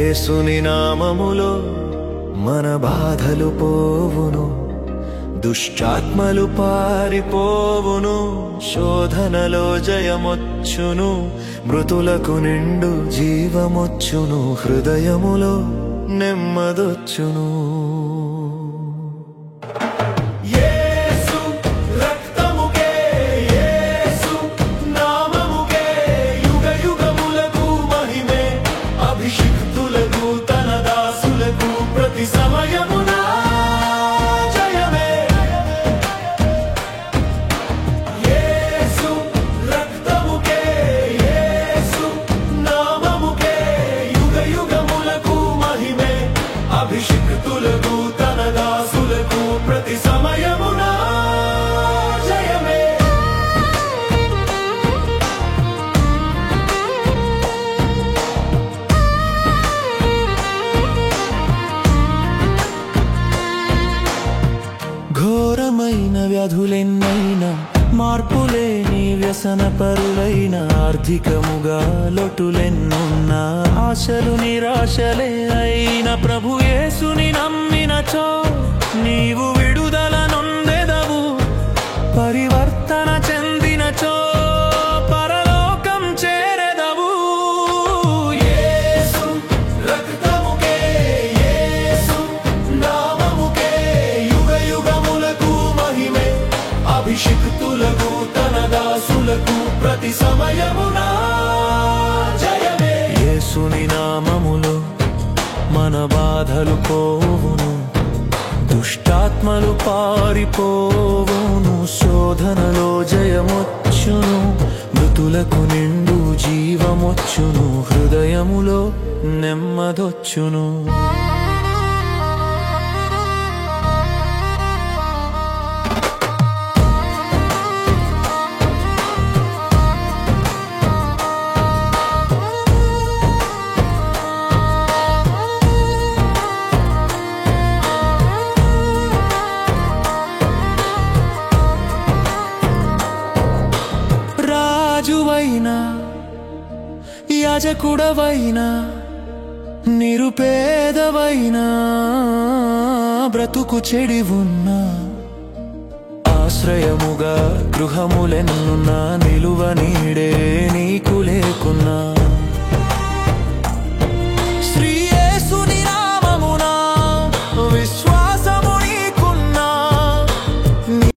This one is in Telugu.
యేసుని నామములో మన బాధలు పోవును, దుష్టాత్మలు పారిపోవును, శోధనలో జయమొచ్చును, మృతులకు నిండు జీవమొచ్చును, హృదయములో నెమ్మదొచ్చును. అభిషిక్తులకు తన దాసులకు ప్రతి సమయమున జయమే. ఘోరమైన వ్యాధులెన్నైనా, మార్పులేని వ్యసన పరులైన, ఆర్థికముగా లోటులెన్నున్నా, ఆశలు నిరాశలే అయిన ప్రభు యేసుని నమ్మినచో నీవు విడుదల నొందెదవు. పరివర్తన చెందినచో పరలోకం చేరెదవు. యేసు రక్తముకే, యేసు నామముకే యుగ యుగములకు మహిమే. అభిషిక్తులకు తన దాసులకు ప్రతి సమయమున జయమే. యేసుని నామములో మన బాధలు పోవును, దుష్టాత్మలు పారిపోవును, శోధనలో జయమొచ్చును, మృతులకు నిండు జీవమొచ్చును, హృదయములో నెమ్మదొచ్చును. రాజువైనా, యాజకుడవైనా, నిరుపేదవైనా, బ్రతుకు చెడి ఉన్నా, ఆశ్రయముగా గృహములెన్నున్నా, నిలువ నీడే నీకు లేకున్నా,